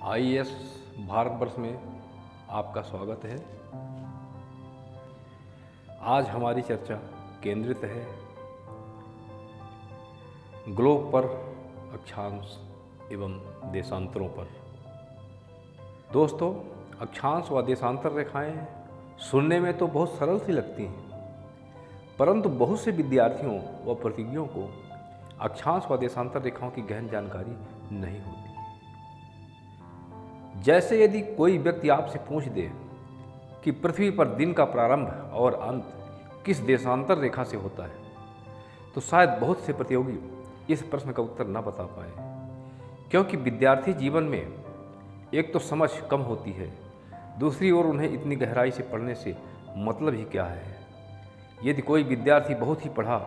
IAS Bharatvarsh में आपका स्वागत है। आज हमारी चर्चा केंद्रित है ग्लोब पर अक्षांश एवं देशांतरों पर। दोस्तों, अक्षांश व देशांतर रेखाएं सुनने में तो बहुत सरल सी लगती हैं, परंतु बहुत से विद्यार्थियों व प्रतिज्ञों को अक्षांश व देशांतर रेखाओं की गहन जानकारी नहीं होती। जैसे यदि कोई व्यक्ति आपसे पूछ दे कि पृथ्वी पर दिन का प्रारंभ और अंत किस देशांतर रेखा से होता है, तो शायद बहुत से प्रतियोगी इस प्रश्न का उत्तर न बता पाए, क्योंकि विद्यार्थी जीवन में एक तो समझ कम होती है, दूसरी ओर उन्हें इतनी गहराई से पढ़ने से मतलब ही क्या है। यदि कोई विद्यार्थी बहुत ही पढ़ा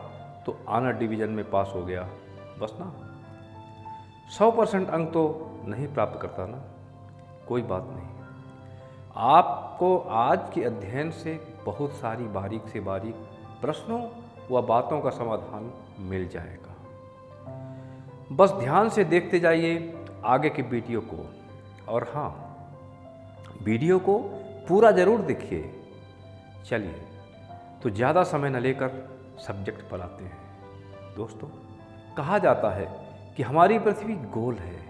तो ऑनर डिवीजन में पास हो गया, बस ना, 100% अंक तो नहीं प्राप्त करता ना, कोई बात नहीं। आपको आज के अध्ययन से बहुत सारी बारीक से बारीक प्रश्नों व बातों का समाधान मिल जाएगा। बस ध्यान से देखते जाइए आगे के वीडियो को, और हाँ, वीडियो को पूरा ज़रूर देखिए। चलिए तो ज़्यादा समय न लेकर सब्जेक्ट पर आते हैं। दोस्तों, कहा जाता है कि हमारी पृथ्वी गोल है,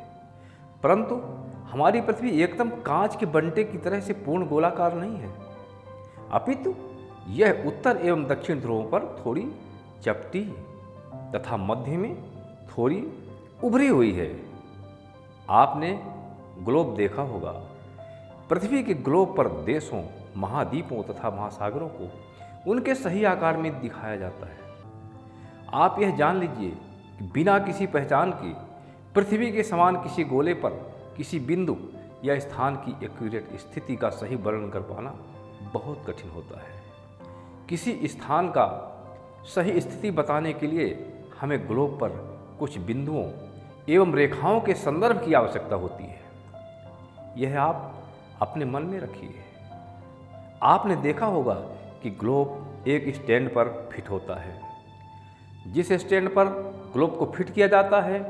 परंतु हमारी पृथ्वी एकदम कांच के बंटे की तरह से पूर्ण गोलाकार नहीं है, अपितु यह उत्तर एवं दक्षिण ध्रुवों पर थोड़ी चपटी तथा मध्य में थोड़ी उभरी हुई है। आपने ग्लोब देखा होगा। पृथ्वी के ग्लोब पर देशों, महाद्वीपों तथा महासागरों को उनके सही आकार में दिखाया जाता है। आप यह जान लीजिए कि बिना किसी पहचान के पृथ्वी के समान किसी गोले पर किसी बिंदु या स्थान की एक्यूरेट स्थिति का सही वर्णन कर पाना बहुत कठिन होता है। किसी स्थान का सही स्थिति बताने के लिए हमें ग्लोब पर कुछ बिंदुओं एवं रेखाओं के संदर्भ की आवश्यकता होती है। यह आप अपने मन में रखिए। आपने देखा होगा कि ग्लोब एक स्टैंड पर फिट होता है। जिस स्टैंड पर ग्लोब को फिट किया जाता है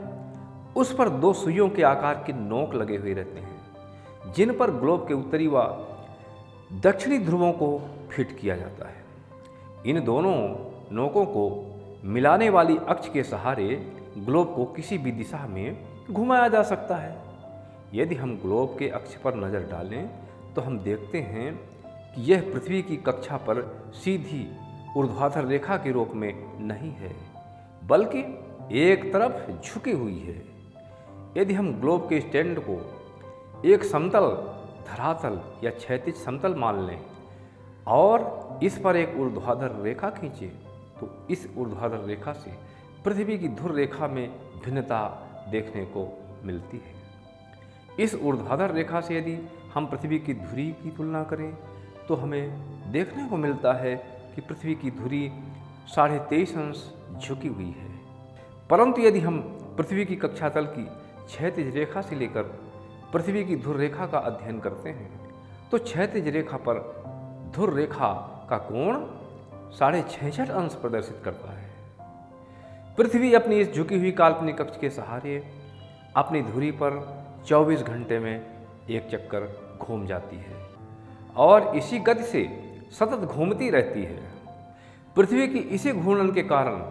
उस पर दो सुइयों के आकार के नोक लगे हुए रहते हैं, जिन पर ग्लोब के उत्तरी व दक्षिणी ध्रुवों को फिट किया जाता है। इन दोनों नोकों को मिलाने वाली अक्ष के सहारे ग्लोब को किसी भी दिशा में घुमाया जा सकता है। यदि हम ग्लोब के अक्ष पर नज़र डालें तो हम देखते हैं कि यह पृथ्वी की कक्षा पर सीधी ऊर्ध्वाधर रेखा के रूप में नहीं है, बल्कि एक तरफ झुकी हुई है। यदि हम ग्लोब के स्टैंड को एक समतल धरातल या क्षैतिज समतल मान लें और इस पर एक ऊर्ध्वाधर रेखा खींचें, तो इस ऊर्ध्वाधर रेखा से पृथ्वी की धुर रेखा में भिन्नता देखने को मिलती है। इस ऊर्ध्वाधर रेखा से यदि हम पृथ्वी की धुरी की तुलना करें तो हमें देखने को मिलता है कि पृथ्वी की धुरी 23.5 अंश झुकी हुई है। परंतु यदि हम पृथ्वी की कक्षा तल की क्षैतिज रेखा से लेकर पृथ्वी की धुर रेखा का अध्ययन करते हैं तो क्षैतिज रेखा पर धुर रेखा का कोण 66.5 अंश प्रदर्शित करता है। पृथ्वी अपनी इस झुकी हुई काल्पनिक अक्ष के सहारे अपनी धुरी पर 24 घंटे में एक चक्कर घूम जाती है और इसी गति से सतत घूमती रहती है। पृथ्वी की इसी घूर्णन के कारण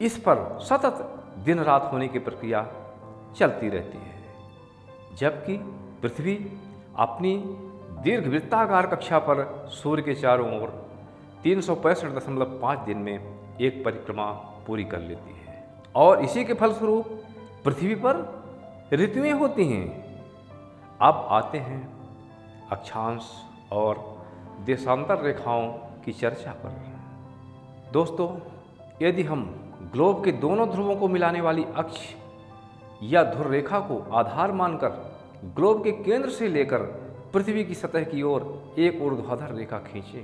इस पर सतत दिन रात होने की प्रक्रिया चलती रहती है, जबकि पृथ्वी अपनी दीर्घवृत्ताकार कक्षा पर सूर्य के चारों ओर 365.5 दिन में एक परिक्रमा पूरी कर लेती है और इसी के फलस्वरूप पृथ्वी पर ऋतुएं होती हैं। अब आते हैं अक्षांश और देशांतर रेखाओं की चर्चा पर। दोस्तों, यदि हम ग्लोब के दोनों ध्रुवों को मिलाने वाली अक्ष या धुर रेखा को आधार मानकर ग्लोब के केंद्र से लेकर पृथ्वी की सतह की ओर एक ऊर्ध्वाधर रेखा खींचें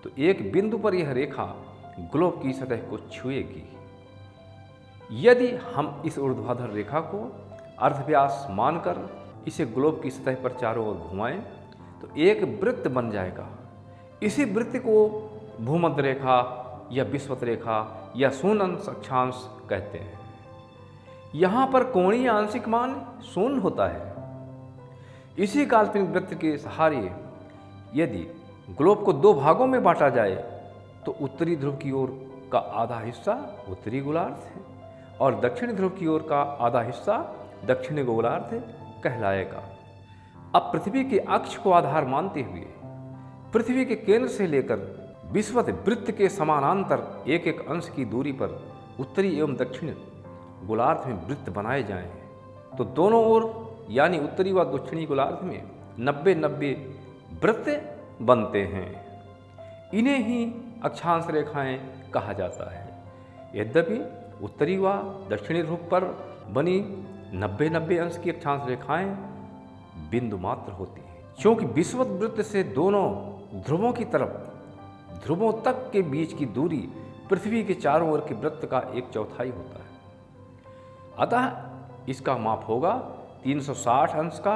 तो एक बिंदु पर यह रेखा ग्लोब की सतह को छुएगी। यदि हम इस ऊर्ध्वाधर रेखा को अर्धव्यास मानकर इसे ग्लोब की सतह पर चारों ओर घुमाएं तो एक वृत्त बन जाएगा। इसी वृत्त को भूमध्य रेखा या विषुवत रेखा या शून्य अंश अक्षांश कहते हैं। यहाँ पर कोणीय आंशिक मान शून्य होता है इसी काल्पनिक वृत्त के सहारे यदि ग्लोब को दो भागों में बांटा जाए तो उत्तरी ध्रुव की ओर का आधा हिस्सा उत्तरी गोलार्ध है और दक्षिणी ध्रुव की ओर का आधा हिस्सा दक्षिणी गोलार्ध कहलाएगा। अब पृथ्वी के अक्ष को आधार मानते हुए पृथ्वी के केंद्र से लेकर विषुवत वृत्त के समानांतर एक एक अंश की दूरी पर उत्तरी एवं दक्षिण गोलार्ध में वृत्त बनाए जाएं तो दोनों ओर यानी उत्तरी व दक्षिणी गोलार्ध में 90-90 वृत्त बनते हैं। इन्हें ही अक्षांश रेखाएं कहा जाता है। यद्यपि उत्तरी व दक्षिणी ध्रुव पर बनी 90-90 अंश की अक्षांश रेखाएं बिंदु मात्र होती हैं, क्योंकि विषुवत वृत्त से दोनों ध्रुवों की तरफ ध्रुवों तक के बीच की दूरी पृथ्वी के चारों ओर के वृत्त का 1/4 होता है। अतः इसका माप होगा 360 अंश का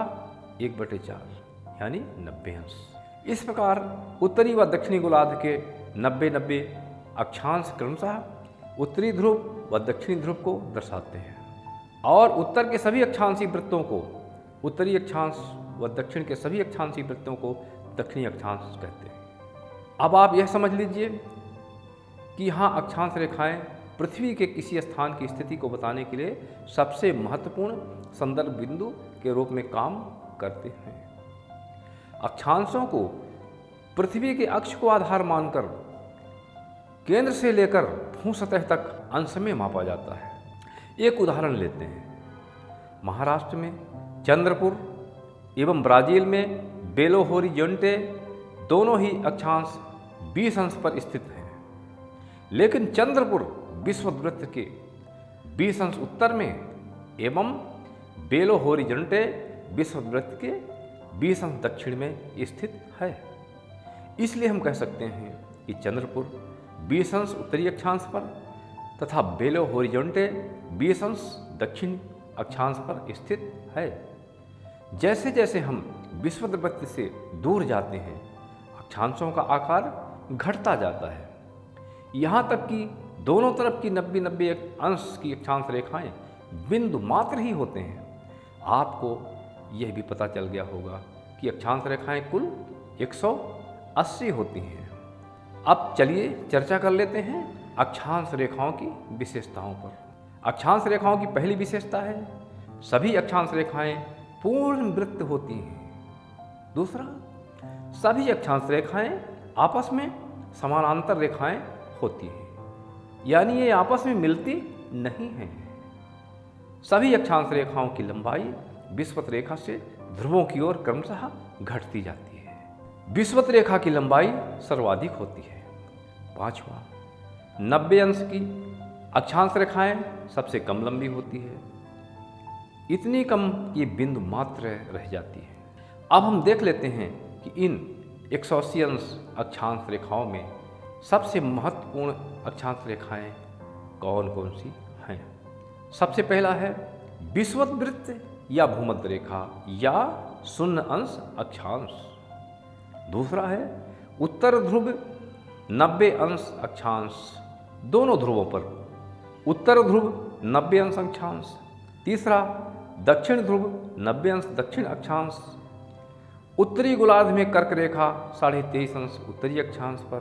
1/4 यानी 90 अंश। इस प्रकार उत्तरी व दक्षिणी गोलार्ध के 90-90 अक्षांश क्रमशः उत्तरी ध्रुव व दक्षिणी ध्रुव को दर्शाते हैं और उत्तर के सभी अक्षांशी वृत्तों को उत्तरी अक्षांश व दक्षिण के सभी अक्षांशी वृत्तों को दक्षिणी अक्षांश कहते हैं। अब आप यह समझ लीजिए कि यहाँ अक्षांश रेखाएं पृथ्वी के किसी स्थान की स्थिति को बताने के लिए सबसे महत्वपूर्ण संदर्भ बिंदु के रूप में काम करते हैं। अक्षांशों को पृथ्वी के अक्ष को आधार मानकर केंद्र से लेकर भूसतह तक अंश में मापा जाता है। एक उदाहरण लेते हैं। महाराष्ट्र में चंद्रपुर एवं ब्राजील में बेलो होरिज़ोंटे दोनों ही अक्षांश 20 अंश पर स्थित हैं, लेकिन चंद्रपुर विषुवत वृत्त के 20 अंश उत्तर में एवं बेलो होरिज़ोंटे विषुवत वृत्त के 20 अंश दक्षिण में स्थित है। इसलिए हम कह सकते हैं कि चंद्रपुर 20 अंश उत्तरी अक्षांश पर तथा बेलो होरिज़ोंटे 20 अंश दक्षिण अक्षांश पर स्थित है। जैसे जैसे हम विषुवत वृत्त से दूर जाते हैं अक्षांशों का आकार घटता जाता है, यहाँ तक कि दोनों तरफ की 90-90 अंश की अक्षांश रेखाएं बिंदु मात्र ही होते हैं। आपको यह भी पता चल गया होगा कि अक्षांश रेखाएं कुल 180 होती हैं। अब चलिए चर्चा कर लेते हैं अक्षांश रेखाओं की विशेषताओं पर। अक्षांश रेखाओं की पहली विशेषता है सभी अक्षांश रेखाएं पूर्ण वृत्त होती हैं। दूसरा, सभी अक्षांश रेखाएं आपस में समानांतर रेखाएं होती हैं, यानी ये आपस में मिलती नहीं हैं। सभी अक्षांश रेखाओं की लंबाई विषुवत रेखा से ध्रुवों की ओर क्रमशः घटती जाती है। विषुवत रेखा की लंबाई सर्वाधिक होती है। पांचवा, 90 अंश की अक्षांश रेखाएं सबसे कम लंबी होती है। इतनी कम ये बिंदु मात्र रह जाती है। अब हम देख लेते हैं कि इन 180 अंश अक्षांश रेखाओं में सबसे महत्वपूर्ण अक्षांश रेखाएं कौन कौन सी हैं। सबसे पहला है विषुवत वृत्त या भूमध्य रेखा या 0 अंश अक्षांश। दूसरा है उत्तर ध्रुव 90 अंश अक्षांश, दोनों ध्रुवों पर उत्तर ध्रुव 90 अंश अक्षांश। तीसरा दक्षिण ध्रुव 90 अंश दक्षिण अक्षांश। उत्तरी गोलार्ध में कर्क रेखा 23.5 अंश उत्तरी अक्षांश पर।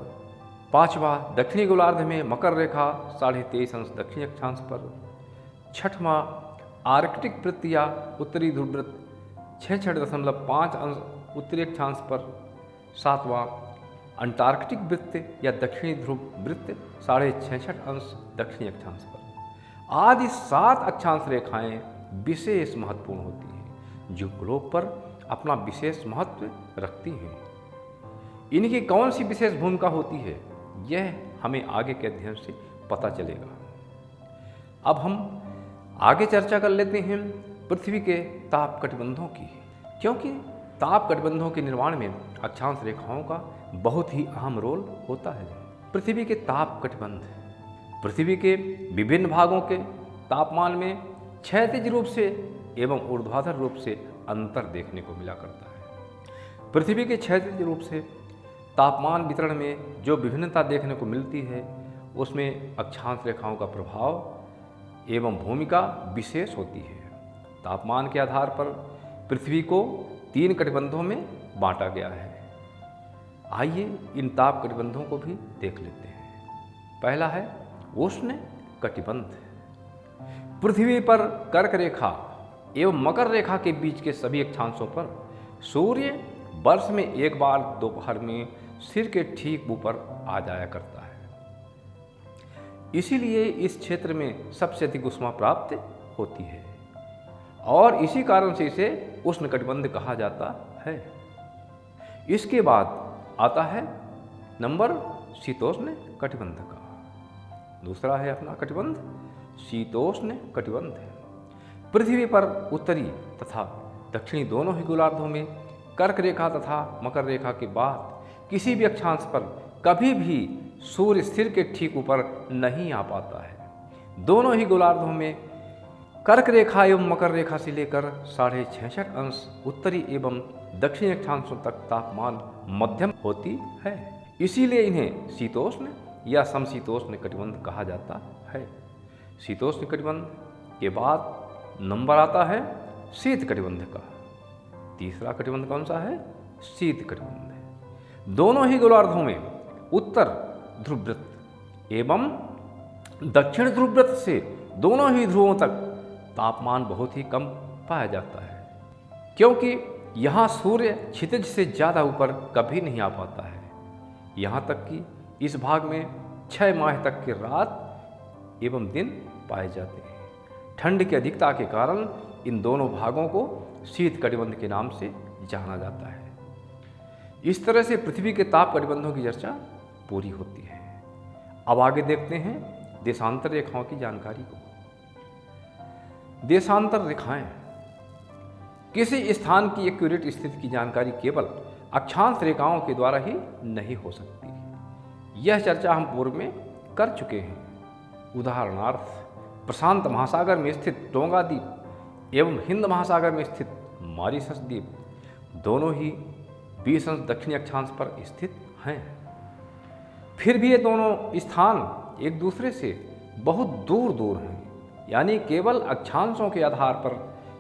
पांचवा, दक्षिणी गोलार्ध में मकर रेखा 23.5 अंश दक्षिणी अक्षांश पर। छठवां, आर्कटिक वृत्त या उत्तरी ध्रुव वृत्त 66.5 अंश उत्तरी अक्षांश पर। सातवां, अंटार्कटिक वृत्त या दक्षिणी ध्रुव वृत्त 66.5 अंश दक्षिणी अक्षांश पर। आदि 7 अक्षांश रेखाएं विशेष महत्वपूर्ण होती हैं, जो ग्लोब पर अपना विशेष महत्व रखती हैं। इनकी कौन सी विशेष भूमिका होती है, यह हमें आगे के अध्ययन से पता चलेगा। अब हम आगे चर्चा कर लेते हैं पृथ्वी के ताप कटिबंधों की, क्योंकि ताप कटिबंधों के निर्माण में अक्षांश रेखाओं का बहुत ही अहम रोल होता है। पृथ्वी के ताप कटिबंध पृथ्वी के विभिन्न भागों के तापमान में क्षैतिज रूप से एवं ऊर्ध्वाधर रूप से अंतर देखने को मिला करता है। पृथ्वी के क्षैतिज रूप से तापमान वितरण में जो विभिन्नता देखने को मिलती है, उसमें अक्षांश रेखाओं का प्रभाव एवं भूमिका विशेष होती है। तापमान के आधार पर पृथ्वी को 3 कटिबंधों में बांटा गया है। आइए इन ताप कटिबंधों को भी देख लेते हैं। पहला है उष्ण कटिबंध। पृथ्वी पर कर्क रेखा एवं मकर रेखा के बीच के सभी अक्षांशों पर सूर्य वर्ष में एक बार दोपहर में सिर के ठीक ऊपर आ जाया करता है। इसीलिए इस क्षेत्र में सबसे अधिक ऊष्मा प्राप्त होती है और इसी कारण से इसे उष्ण कटिबंध कहा जाता है। इसके बाद आता है नंबर शीतोष्ण कटिबंध का। दूसरा है अपना कटिबंध शीतोष्ण कटिबंध। पृथ्वी पर उत्तरी तथा दक्षिणी दोनों ही गोलार्धों में कर्क रेखा तथा मकर रेखा के बाद किसी भी अक्षांश पर कभी भी सूर्य सिर के ठीक ऊपर नहीं आ पाता है। दोनों ही गोलार्धों में कर्क रेखा एवं मकर रेखा से लेकर 66.5 अंश उत्तरी एवं दक्षिणी अक्षांशों तक तापमान मध्यम होती है। इसीलिए इन्हें शीतोष्ण या समशीतोष्ण कटिबंध कहा जाता है। शीतोष्ण कटिबंध के बाद नंबर आता है शीत कटिबंध का। तीसरा कटिबंध कौन सा है? शीत कटिबंध। दोनों ही गोलार्धों में उत्तर ध्रुववृत्त एवं दक्षिण ध्रुववृत्त से दोनों ही ध्रुवों तक तापमान बहुत ही कम पाया जाता है, क्योंकि यहाँ सूर्य क्षितिज से ज़्यादा ऊपर कभी नहीं आ पाता है। यहाँ तक कि इस भाग में 6 माह तक के रात एवं दिन पाए जाते हैं। ठंड की अधिकता के कारण इन दोनों भागों को शीत कटिबंध के नाम से जाना जाता है। इस तरह से पृथ्वी के ताप कटिबंधों की चर्चा पूरी होती है। अब आगे देखते हैं देशांतर रेखाओं की जानकारी को। देशांतर रेखाएं किसी स्थान की एक्यूरेट स्थिति की जानकारी केवल अक्षांश रेखाओं के द्वारा ही नहीं हो सकती। यह चर्चा हम पूर्व में कर चुके हैं। उदाहरणार्थ प्रशांत महासागर में स्थित टोंगा द्वीप एवं हिंद महासागर में स्थित मॉरिशस द्वीप दोनों ही 20 अंश दक्षिणी अक्षांश पर स्थित हैं। फिर भी ये दोनों स्थान एक दूसरे से बहुत दूर दूर हैं, यानी केवल अक्षांशों के आधार पर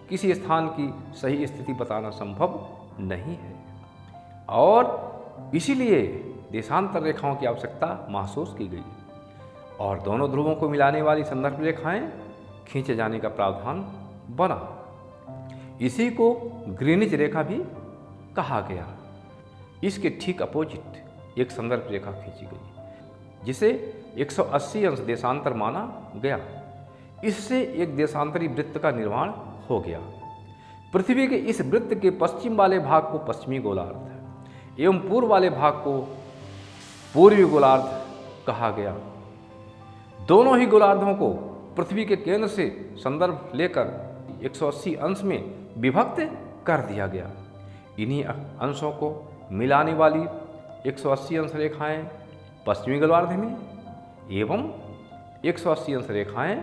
किसी स्थान की सही स्थिति बताना संभव नहीं है और इसीलिए देशांतर रेखाओं की आवश्यकता महसूस की गई और दोनों ध्रुवों को मिलाने वाली संदर्भ रेखाएं खींचे जाने का प्रावधान बना। इसी को ग्रीनिच रेखा भी कहा गया। इसके ठीक अपोजिट एक संदर्भ रेखा खींची गई जिसे 180 अंश देशांतर माना गया। इससे एक देशांतरी वृत्त का निर्माण हो गया। पृथ्वी के इस वृत्त के पश्चिम वाले भाग को पश्चिमी गोलार्ध एवं पूर्व वाले भाग को पूर्वी गोलार्ध कहा गया। दोनों ही गोलार्धों को पृथ्वी के केंद्र से संदर्भ लेकर 180 अंश में विभक्त कर दिया गया। इन्हीं अंशों को मिलाने वाली 180 अंश रेखाएं पश्चिमी गोलार्ध में एवं 180 अंश रेखाएं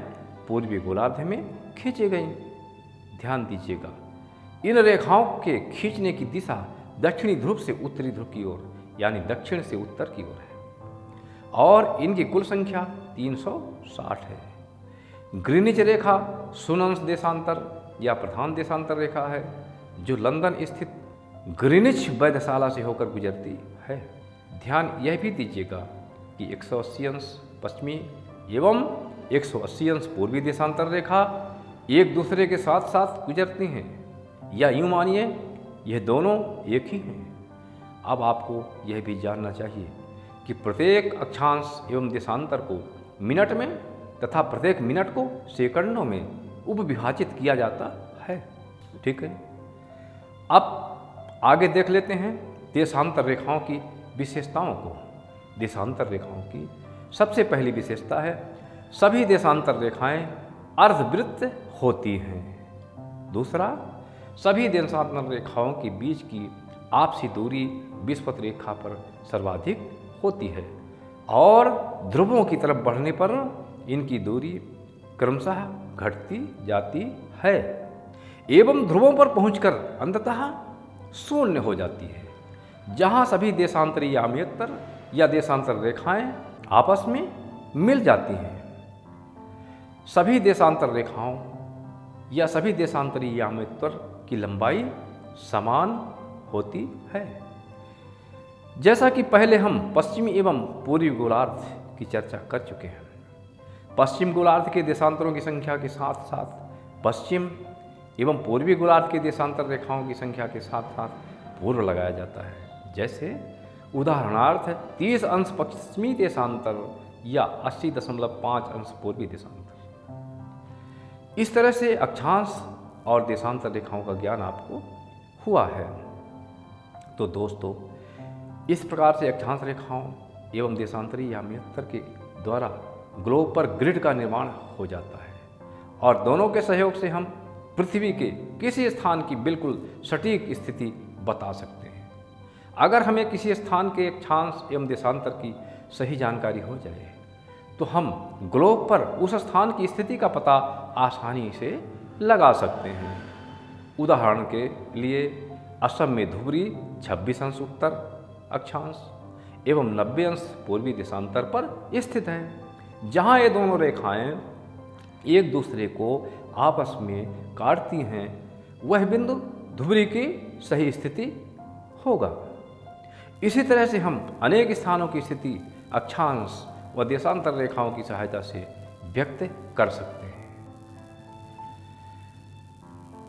पूर्वी गोलार्ध में खींची गईं। ध्यान दीजिएगा, इन रेखाओं के खींचने की दिशा दक्षिणी ध्रुव से उत्तरी ध्रुव की ओर यानी दक्षिण से उत्तर की ओर है और इनकी कुल संख्या 360 है। ग्रीनिच रेखा शून्य अंश देशांतर या प्रधान देशांतर रेखा है जो लंदन स्थित ग्रीनिच वेधशाला से होकर गुजरती है। ध्यान यह भी दीजिएगा कि 180 अंश पश्चिमी एवं 180 अंश पूर्वी देशांतर रेखा एक दूसरे के साथ साथ गुजरती हैं, या यूँ मानिए यह दोनों एक ही हैं। अब आपको यह भी जानना चाहिए कि प्रत्येक अक्षांश एवं देशांतर को मिनट में तथा प्रत्येक मिनट को सेकंडों में उपविभाजित किया जाता है। ठीक है, अब आगे देख लेते हैं देशांतर रेखाओं की विशेषताओं को। देशांतर रेखाओं की सबसे पहली विशेषता है सभी देशांतर रेखाएं अर्धवृत्त होती हैं। दूसरा, सभी देशांतर रेखाओं के बीच की आपसी दूरी विषुवत रेखा पर सर्वाधिक होती है और ध्रुवों की तरफ बढ़ने पर इनकी दूरी क्रमशः घटती जाती है एवं ध्रुवों पर पहुंचकर अंततः शून्य हो जाती है, जहां सभी देशांतरी याम्योत्तर या देशांतर रेखाएं आपस में मिल जाती हैं। सभी देशांतर रेखाओं या सभी देशांतरी याम्योत्तर की लंबाई समान होती है। जैसा कि पहले हम पश्चिमी एवं पूर्वी गोलार्ध की चर्चा कर चुके हैं, पश्चिम गोलार्ध के देशांतरों की संख्या के साथ साथ पश्चिम एवं पूर्वी गोलार्ध के देशांतर रेखाओं की संख्या के साथ साथ पूर्व लगाया जाता है। जैसे उदाहरणार्थ 30 अंश पश्चिमी देशांतर या 80.5 अंश पूर्वी देशांतर। इस तरह से अक्षांश और देशांतर रेखाओं का ज्ञान आपको हुआ है। तो दोस्तों, इस प्रकार से अक्षांश रेखाओं एवं देशांतरी या मध्यंतर के द्वारा ग्लोब पर ग्रिड का निर्माण हो जाता है और दोनों के सहयोग से हम पृथ्वी के किसी स्थान की बिल्कुल सटीक स्थिति बता सकते हैं। अगर हमें किसी स्थान के अक्षांश एवं देशांतर की सही जानकारी हो जाए तो हम ग्लोब पर उस स्थान की स्थिति का पता आसानी से लगा सकते हैं। उदाहरण के लिए असम में धुबरी 26 अंश उत्तर अक्षांश एवं 90 अंश पूर्वी देशांतर पर स्थित है। जहाँ ये दोनों रेखाएं एक दूसरे को आपस में काटती हैं, वह बिंदु धुबरी की सही स्थिति होगा। इसी तरह से हम अनेक स्थानों की स्थिति अक्षांश व देशांतर रेखाओं की सहायता से व्यक्त कर सकते हैं।